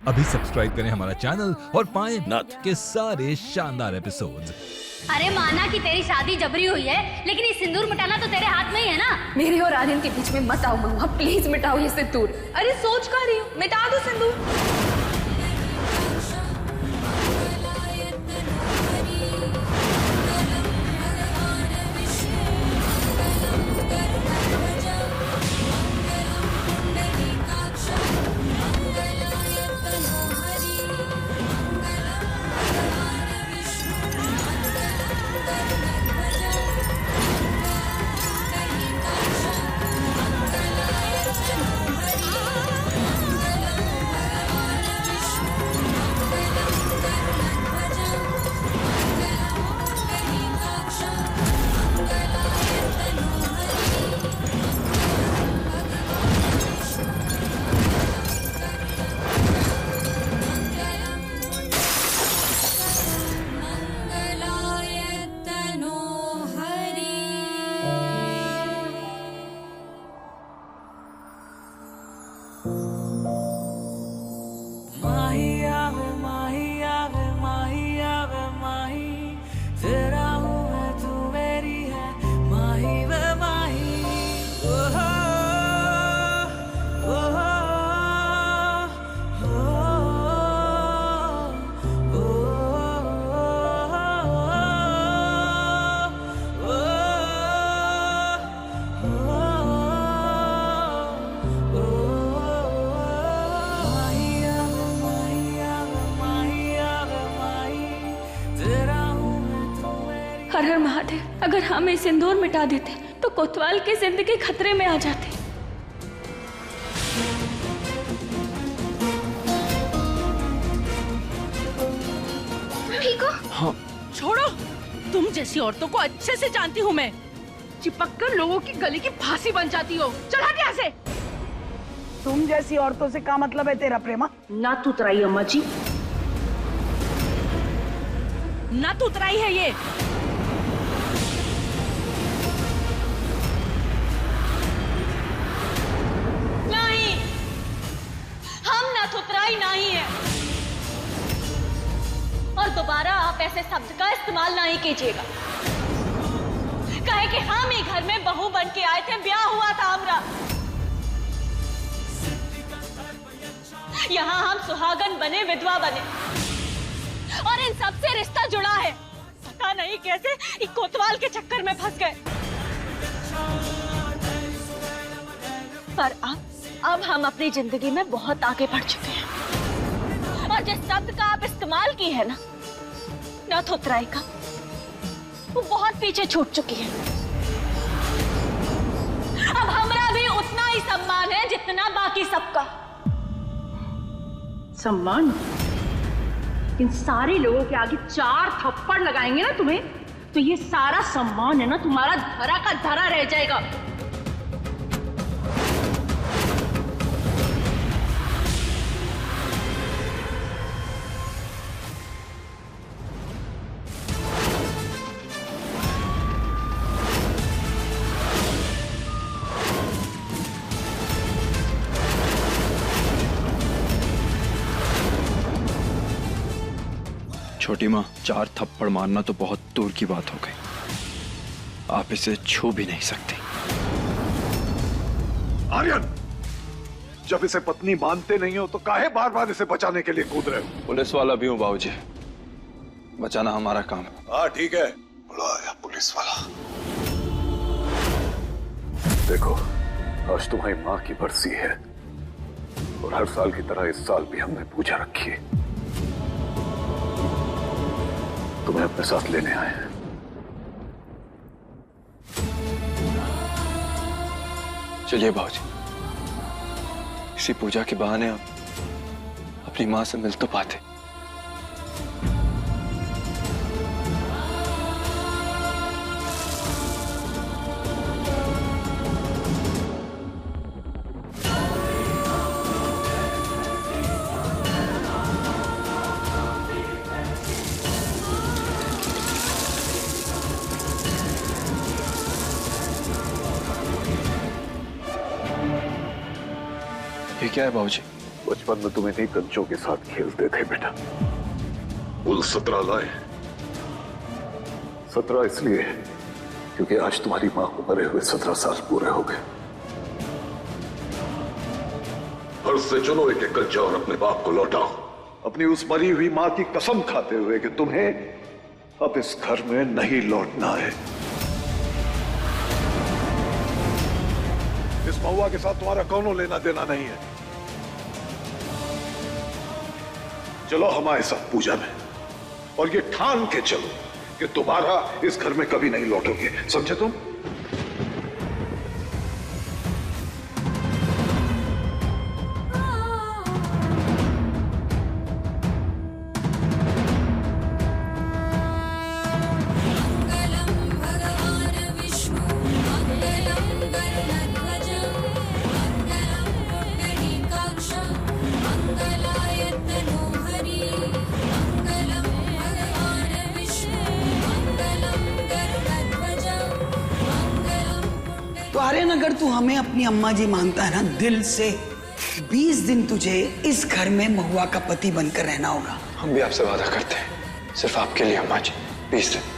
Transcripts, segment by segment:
अभी सब्सक्राइब करें हमारा चैनल और पाएं नथ के सारे शानदार एपिसोड्स। अरे माना कि तेरी शादी जबरी हुई है, लेकिन ये सिंदूर मिटाना तो तेरे हाथ में ही है ना। मेरे और आर्यन के बीच में मत आओ मम्मा, प्लीज मिटाओ ये सिंदूर। अरे सोच कर रही हूँ, मिटा दो सिंदूर। हर हर महादेव, अगर हम ये सिंदूर मिटा देते तो कोतवाल की जिंदगी खतरे में आ जाती। ठीक हो? हाँ। छोड़ो, तुम जैसी औरतों को अच्छे से जानती हूँ मैं। चिपक कर लोगों की गले की फांसी बन जाती हो। चल हट यहाँ से। तुम जैसी औरतों से क्या मतलब है तेरा प्रेमा? ना तू उतराई अम्मा जी, ना तू उतराई है ये। नहीं, हम नथुतराई नहीं है। और दोबारा आप ऐसे शब्द का इस्तेमाल नहीं कीजिएगा। कहे कि हम ही घर में बहू बन के आए थे, ब्याह हुआ था हमरा। यहाँ हम सुहागन बने, विधवा बने, और इन सब से रिश्ता जुड़ा है। पता नहीं कैसे इस कोतवाल के चक्कर में फंस गए। पर अब हम अपनी जिंदगी में बहुत आगे बढ़ चुके हैं, और जिस शब्द का आप इस्तेमाल की है ना, नथुतराई का, वो बहुत पीछे छूट चुकी है। अब हमरा भी उतना ही सम्मान है जितना बाकी सबका। सम्मान? इन सारे लोगों के आगे 4 थप्पड़ लगाएंगे ना तुम्हें, तो ये सारा सम्मान है ना तुम्हारा धरा का धरा रह जाएगा। छोटी माँ, 4 थप्पड़ मारना तो बहुत दूर की बात हो गई। आप इसे छू भी नहीं सकती। आर्यन, जब इसे पत्नी मानते नहीं हो तो काहे बार बार इसे बचाने के लिए कूद रहे हो? पुलिस वाला भी हूँ बाबूजी, बचाना हमारा काम है। हाँ ठीक है, बुलाया पुलिस वाला। देखो, आज तुम्हारी माँ की बरसी है, और हर साल की तरह इस साल भी हमने पूजा रखी है। तुम्हें अपने साथ लेने आए हैं। चलिए बाबूजी, इसी पूजा के बहाने आप अपनी माँ से मिल तो पाते। ये क्या है बाबूजी? बचपन में तुम इन्हीं कंचों के साथ खेलते थे बेटा। कुल 17 लाए। 17 इसलिए क्योंकि आज तुम्हारी मां को मरे हुए 17 साल पूरे हो गए। फर्ज से चलो एक एक कंचा और अपने बाप को लौटाओ, अपनी उस मरी हुई मां की कसम खाते हुए कि तुम्हें अब इस घर में नहीं लौटना है। इस महुआ के साथ तुम्हारा कौनो लेना देना नहीं है। चलो हमारे साथ पूजा में, और ये ठान के चलो कि दोबारा इस घर में कभी नहीं लौटोगे, समझे तुम? तो आर्यन, अगर तू हमें अपनी अम्मा जी मानता है ना दिल से, 20 दिन तुझे इस घर में महुआ का पति बनकर रहना होगा। हम भी आपसे वादा करते हैं, सिर्फ आपके लिए अम्मा जी, 20 दिन।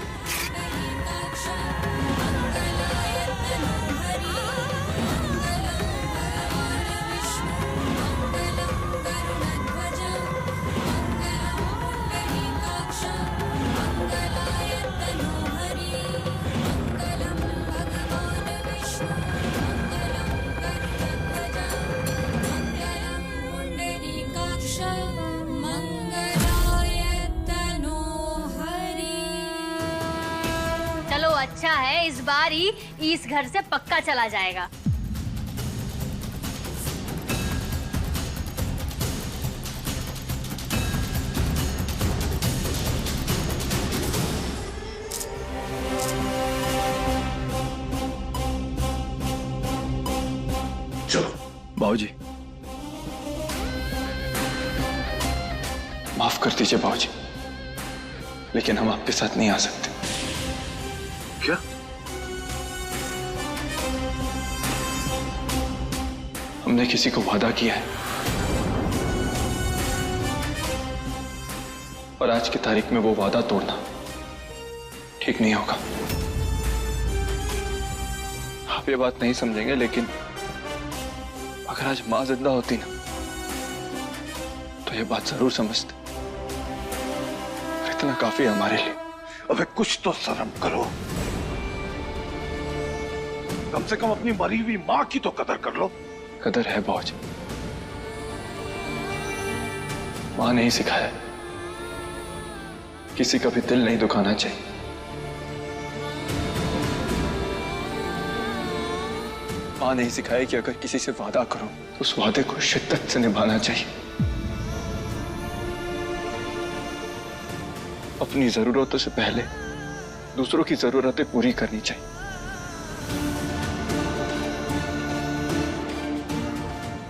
चलो अच्छा है, इस बार ही इस घर से पक्का चला जाएगा। चलो बाबूजी, माफ कर दीजिए बाबूजी, लेकिन हम आपके साथ नहीं आ सकते। क्या? हमने किसी को वादा किया है, और आज की तारीख में वो वादा तोड़ना ठीक नहीं होगा। आप ये बात नहीं समझेंगे, लेकिन अगर आज मां जिंदा होती ना तो ये बात जरूर समझते। इतना काफी है हमारे लिए। अबे कुछ तो शर्म करो, कम से कम अपनी मरी हुई मां की तो कदर कर लो। कदर है बाबूजी, मां ने ही सिखाया किसी का भी दिल नहीं दुखाना चाहिए। मां ने ही सिखाया कि अगर किसी से वादा करो तो उस वादे को शिद्दत से निभाना चाहिए। अपनी जरूरतों से पहले दूसरों की जरूरतें पूरी करनी चाहिए।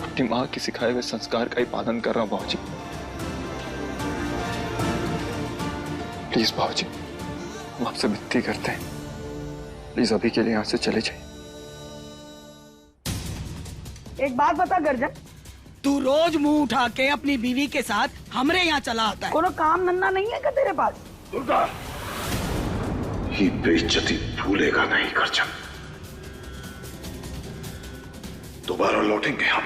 अपनी मां की सिखाए हुए संस्कार का ही पालन कर रहा हूं बाबूजी। प्लीज बाबूजी, हम आपसे विनती करते हैं, प्लीज अभी के लिए यहां से चले जाइए। एक बात बता गर्जन, तू रोज मुंह उठा के अपनी बीवी के साथ हमरे यहाँ चला आता है। कोनो काम धंधा नहीं है क्या तेरे पास? दुर्गा, ये बेइज्जती भूलेगा नहीं गर्जन। दोबारा लौटेंगे हम,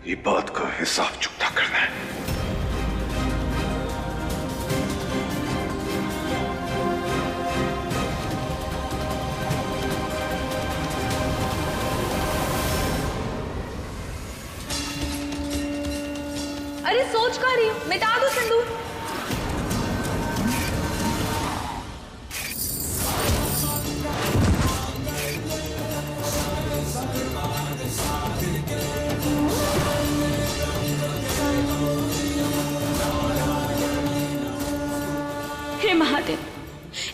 ये बात का हिसाब चुकता करना है। अरे सोच का रही हूँ, मिटा दो सिंदूर। हे महादेव,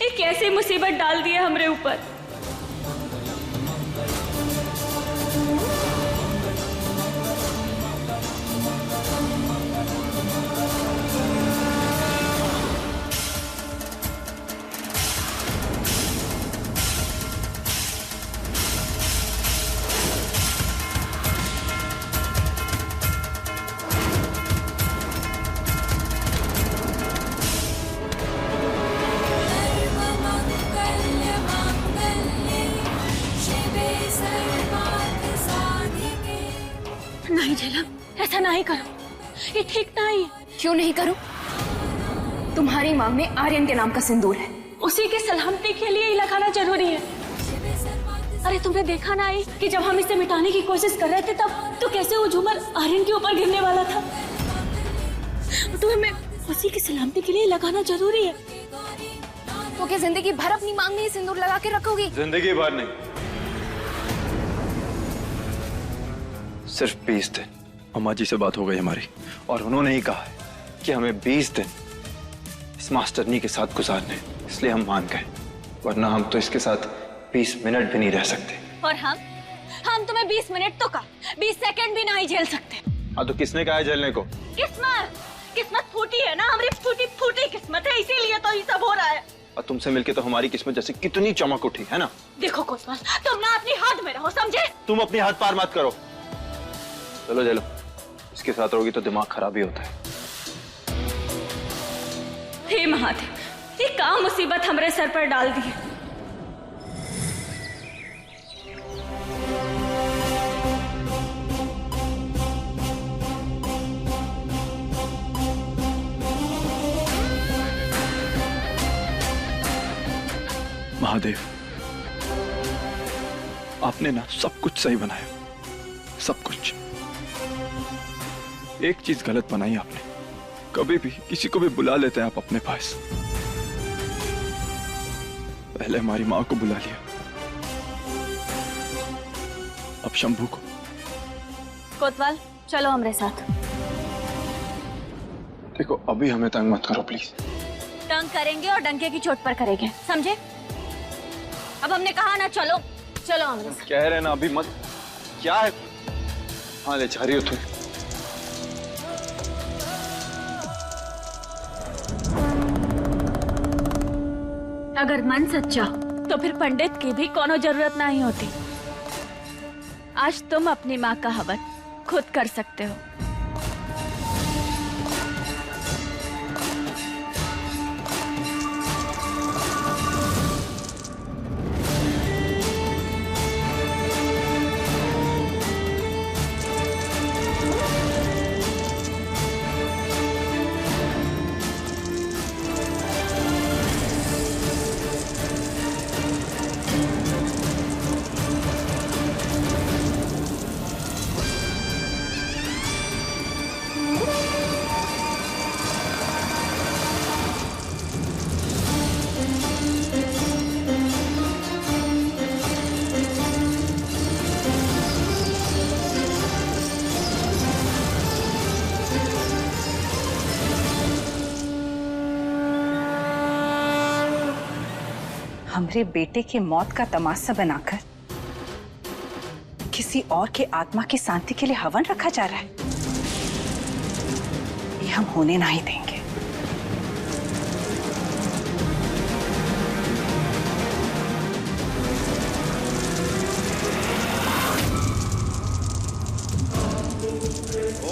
ये कैसी मुसीबत डाल दी है हमरे ऊपर। नहीं झेलम, ऐसा नहीं करो, ये ठीक नहीं है। क्यों नहीं करूं? तुम्हारी मांग में आर्यन के नाम का सिंदूर है। उसी की सलामती के लिए ही लगाना जरूरी है। अरे तुमने देखा ना आई कि जब हम इसे मिटाने की कोशिश कर रहे थे तब तो कैसे वो झूमर आर्यन के ऊपर गिरने वाला था। तो हमें उसी की सलामती के लिए लगाना जरूरी है। तो क्या जिंदगी भर अपनी मांग में ही सिंदूर लगा के रखोगी? जिंदगी भर नहीं, सिर्फ 20 दिन। अम्मा जी से बात हो गई हमारी और उन्होंने ही कहा है कि हमें 20 दिन इस मास्टरनी के साथ गुजारने, इसलिए हम मान गए, वरना हम तो इसके साथ 20 मिनट भी नहीं रह सकते। और हम तुम्हें 20 मिनट तो का 20 सेकंड भी नहीं झेल सकते। हाँ तो किसने कहा है जलने को? किस्मत फूटी है ना हमारी, फूटी किस्मत है, इसीलिए तो ये सब हो रहा है। और तुमसे मिलके तो हमारी किस्मत जैसे कितनी चमक उठी है ना। देखो कोतवाल, तुम ना अपनी हाथ में रहो, समझे? तुम अपनी हाथ पार मत करो। चलो चलो, इसके साथ रहोगी तो दिमाग खराब ही होता है। हे महादेव, ये काम मुसीबत हमारे सर पर डाल दी है। महादेव, आपने ना सब कुछ सही बनाया, सब कुछ। एक चीज गलत बनाई आपने, कभी भी किसी को भी बुला लेते हैं आप अपने पास। पहले हमारी माँ को बुला लिया, अब शंभू को। कोतवाल चलो हमारे साथ। देखो अभी हमें तंग मत करो प्लीज। तंग करेंगे और डंके की चोट पर करेंगे, समझे? अब हमने कहा ना, चलो चलो हमारे साथ। कह रहे ना अभी मत। क्या है? हाँ ले जा रही हो तुम। अगर मन सच्चा तो फिर पंडित की भी कोनो जरूरत नहीं होती। आज तुम अपनी माँ का हवन खुद कर सकते हो। हमरे बेटे के मौत का तमाशा बनाकर किसी और के आत्मा की शांति के लिए हवन रखा जा रहा है। ये हम होने नहीं देंगे।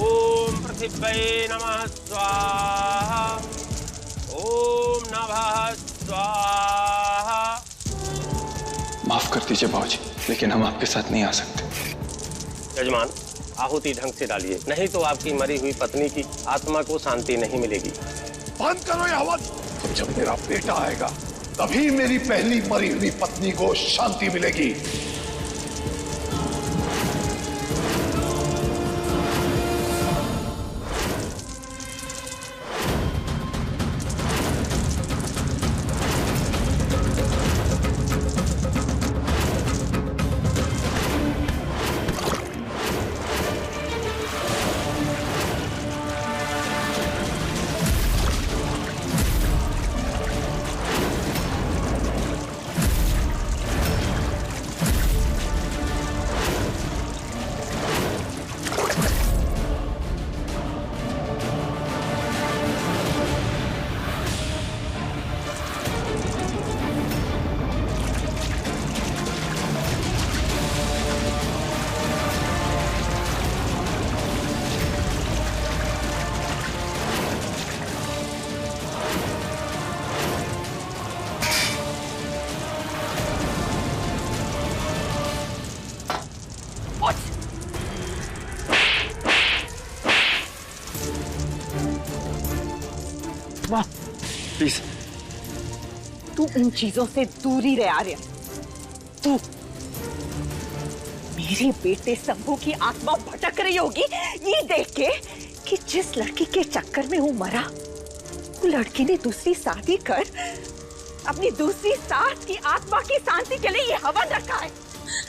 ओम पृथिव्यै नमः स्वाहा। ओम नमः स्वाहा। माफ कर दीजिए बाबूजी, लेकिन हम आपके साथ नहीं आ सकते। यजमान, आहुति ढंग से डालिए, नहीं तो आपकी मरी हुई पत्नी की आत्मा को शांति नहीं मिलेगी। बंद करो ये हवन। तो जब मेरा बेटा आएगा तभी मेरी पहली मरी हुई पत्नी को शांति मिलेगी। पद्मा प्लीज। तू उन चीजों से दूर ही रह आर्यन। तू मेरे बेटे शंभू की आत्मा भटक रही होगी ये देख के कि जिस लड़की के चक्कर में वो मरा, वो लड़की ने दूसरी शादी कर अपनी दूसरी सास की आत्मा की शांति के लिए ये हवन रखा है।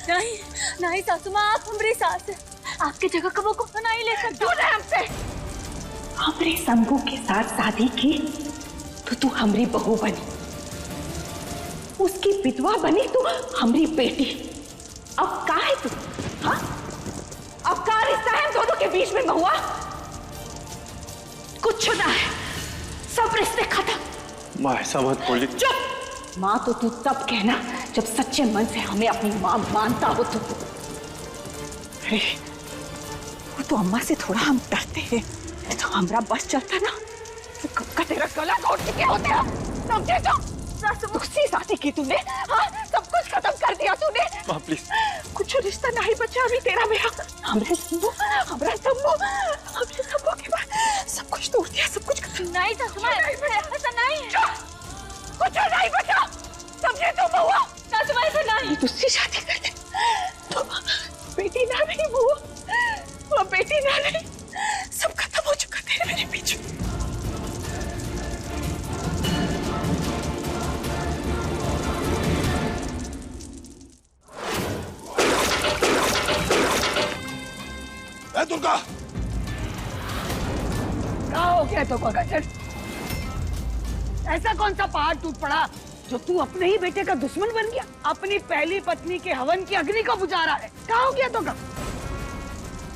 नहीं नहीं सासू माँ, आप हमारी सास है, आपकी जगह कबो को नहीं ले सकते। तूने हमसे हमरे शंभू के साथ शादी की तो तू हमारी बहू बनी, उसकी विधवा बनी तू हमारी बेटी। अब का है तू? हाँ, अब का रिश्ता है हम दोनों के बीच में महुआ? कुछ ना है, सब रिश्ते खत्म। माँ ऐसा मत बोली। चुप। माँ तो तू तब कहना जब सच्चे मन से हमें अपनी माँ मानता हो तू। वो तो अम्मा से थोड़ा हम डरते हैं, तो हमारा बस चलता ना तो कब का तेरा गला घोट चुके होते हैं। समझे तो? दूसरी शादी की तूने, हाँ, सब कुछ खत्म कर दिया तूने। माँ प्लीज। कुछ रिश्ता नहीं बचा अभी तेरा मेरा। हमरे शंभू के बाद सब कुछ तोड़ दिया, सब कुछ खत्म। नहीं सासू माँ, ऐसा नहीं है। कुछ नहीं बचा, समझे तो बउआ? सासू माँ ऐसा नहीं। दूसरी शादी कर दे तो बेटी ना रही, वो बेटी ना रही, सब खत्म हो चुका तेरे मेरे बीच में। दुर्गा, क्या हो गया तो गजर? ऐसा कौन सा पहाड़ टूट पड़ा जो तू अपने ही बेटे का दुश्मन बन गया? अपनी पहली पत्नी के हवन की अग्नि को बुझा रहा है। क्या हो गया तो का?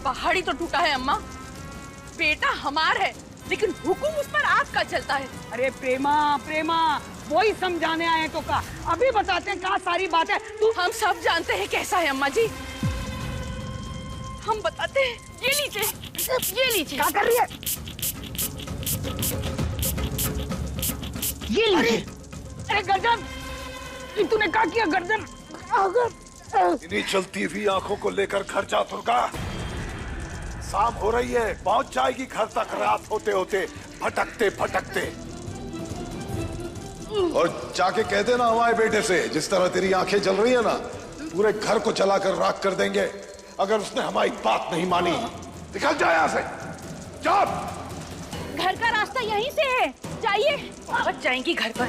पहाड़ी तो टूटा है अम्मा, बेटा हमार है, लेकिन हुकुम उस पर आपका चलता है। अरे प्रेमा प्रेमा, वही समझाने आए तो का। अभी बताते हैं क्या सारी बात है। तू हम सब जानते हैं कैसा है अम्मा जी, हम बताते हैं। ये लीजिए, ये लीजिए। क्या कर रही है? ये लीजिए। अरे गर्दन, तूने क्या किया गर्दन? इन्हीं चलती हुई आंखों को लेकर घर जा दुर्गा। शाम हो रही है, पहुंच जाएगी घर तक रात होते होते, भटकते भटकते। और जाके कह देना हमारे बेटे से, जिस तरह तेरी आंखें जल रही है ना, पूरे घर को जलाकर राख कर देंगे अगर उसने हमारी बात नहीं मानी। निकल जाए यहाँ से, जा। घर का रास्ता यहीं से है, जाइए। पहुंच जाएंगी घर पर।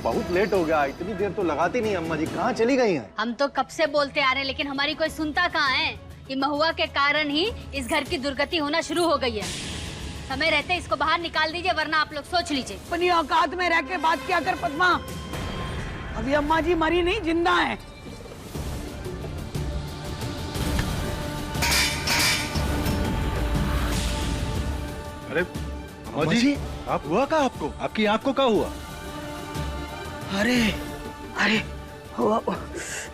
बहुत लेट हो गया, इतनी देर तो लगाती नहीं। अम्मा जी कहाँ चली गई हैं? हम तो कब से बोलते आ रहे हैं, लेकिन हमारी कोई सुनता कहाँ है। कि महुआ के कारण ही इस घर की दुर्गति होना शुरू हो गई है। समय रहते इसको बाहर निकाल दीजिए, वरना आप लोग सोच लीजिए। अपनी औकात में रह के बात क्या कर पद्मा। अभी अम्मा जी मरी नहीं, जिंदा हैं। अरे अम्मा जी, आप हुआ क्या? आपको, आपकी आंख को क्या हुआ? अरे अरे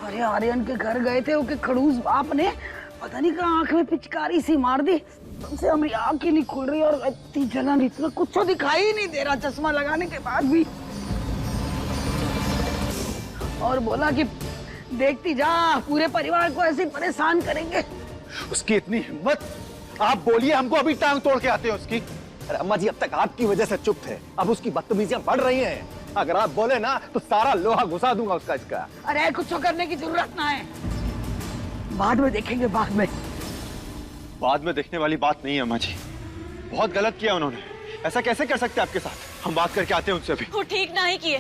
अरे आर्यन के घर गए थे, उसके खड़ूस बाप ने पता नहीं कहाँ आंख में पिचकारी सी मार दी। तुमसे हमारी आंख ही नहीं खुल रही और इतनी जलन, इतना कुछ तो दिखाई ही नहीं दे रहा चश्मा लगाने के बाद भी। और बोला कि देखती जा, पूरे परिवार को ऐसे परेशान करेंगे। उसकी इतनी हिम्मत! आप बोलिए, हमको अभी टांग तोड़ के आते हैं उसकी। अरे अम्मा जी, अब तक आपकी वजह से चुप थे, अब उसकी बदतमीजियां बढ़ रही हैं। अगर आप बोले ना तो सारा लोहा घुसा दूंगा उसका इसका। अरे कुछ करने की जरूरत ना है, बाद में देखेंगे। बाद में देखने वाली बात नहीं है अम्मा जी, बहुत गलत किया उन्होंने। ऐसा कैसे कर सकते आपके साथ? हम बात करके आते हैं उनसे अभी। वो ठीक नहीं किए,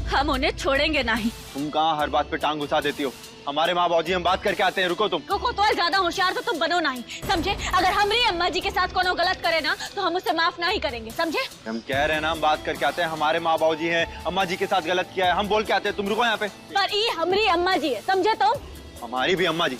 हम उन्हें छोड़ेंगे नहीं। तुम कहाँ हर बात पे टांग घुसा देती हो? हमारे माँ बाबूजी, हम बात करके आते हैं, रुको तुम। रुको तो ज्यादा होशियार तो तुम बनो नहीं, समझे? अगर हमारी अम्मा जी के साथ कोनो गलत करे ना तो हम उसे माफ नहीं करेंगे, समझे? हम कह रहे हैं ना, हम बात करके आते हैं। हमारे माँ बाबूजी हैं, अम्मा जी के साथ गलत किया है, हम बोल के आते हैं। तुम रुको यहाँ पे। पर ये हमारी अम्मा जी है, समझे तुम? हमारी भी अम्मा जी,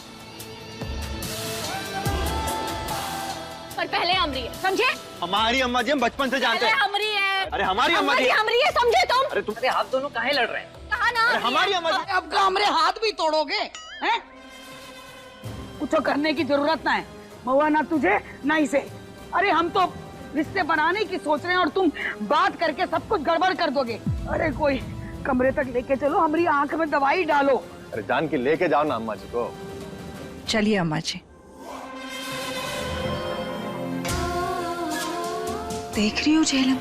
पर पहले हमारी है, समझे? हमारी अम्मा जी हम बचपन से जानते हैं। हमारी है। अरे हमारी अम्मा जी हमारी है, समझे तुम? अरे तुम, अरे आप दोनों काहे लड़ रहे हैं? कहा ना हमारी अम्मा जी। अब का हमारे हाथ भी तोड़ोगे हैं? कुछ करने की जरूरत ना है महुआ, ना तुझे ना इसे। अरे हम तो रिश्ते बनाने की सोच रहे हैं और तुम बात करके सब कुछ गड़बड़ कर दोगे। अरे कोई कमरे तक लेके चलो, हमारी आंख में दवाई डालो। अरे जान के लेके जाओ ना अम्मा जी को। चलिए अम्मा जी। देख रही हूँ झेलम,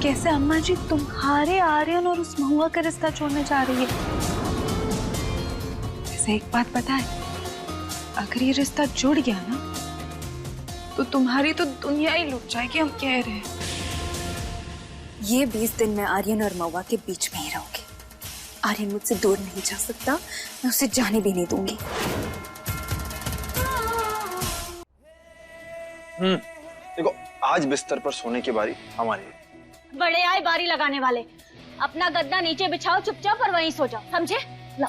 कैसे अम्मा जी तुम्हारे आर्यन और उस महुआ का रिश्ता छोड़ने जा रही है। वैसे एक बात पता है, अगर ये रिश्ता जुड़ गया ना तो तुम्हारी तो दुनिया ही लुट जाएगी, हम कह रहे हैं। ये 20 दिन मैं आर्यन और महुआ के बीच में ही रहूंगी। आर्यन मुझसे दूर नहीं जा सकता, मैं उसे जाने भी नहीं दूंगी। देखो, आज बिस्तर पर सोने की बारी हमारी है। बड़े आए बारी लगाने वाले। अपना गद्दा नीचे बिछाओ चुपचाप और वहीं सो जाओ, समझे?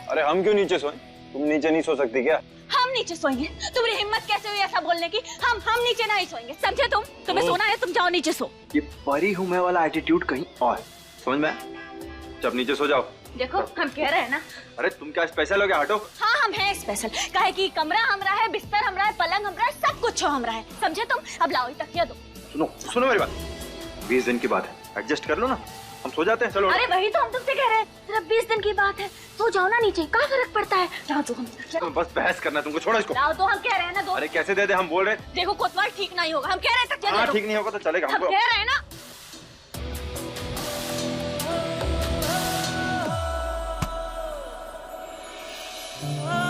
अरे हम क्यों नीचे सोएं? तुम नीचे नहीं सो सकती क्या? हम नीचे सोएंगे? तुम्हारी हिम्मत कैसे हुई ऐसा बोलने की? हम नीचे नहीं सोएंगे, समझे? तुम्हें सोना है, तुम जाओ नीचे सो। ये परी हूं मैं वाला एटीट्यूड कहीं और, समझ में? जब नीचे सो जाओ। देखो, हम कह रहे हैं ना। अरे तुम क्या स्पेशल हो क्या? हटो। हाँ, हम हैं स्पेशल। काहे कि कमरा हमरा है, बिस्तर हमरा है, पलंग हमरा है, सब कुछ हमरा है, समझे तुम? अब लाओ ये तकिया दो। सुनो मेरी बात, 20 दिन की बात है, एडजस्ट कर लो ना, हम सो जाते हैं। चलो। अरे वही तो हम तुमसे कह रहे हैं, सिर्फ 20 दिन की बात है, सो जाओ ना नीचे, क्या फर्क पड़ता है? जाओ तो हम बस बहस करना तुमको, छोड़ो इसको। लाओ तो, हम कह रहे हैं ना दो। अरे कैसे दे दे, हम बोल रहे। देखो कोतवाल ठीक नहीं होगा, हम कह रहे हैं तकिया दे दो। ठीक नहीं होगा तो चलेगा, हम कह रहे हैं ना। Oh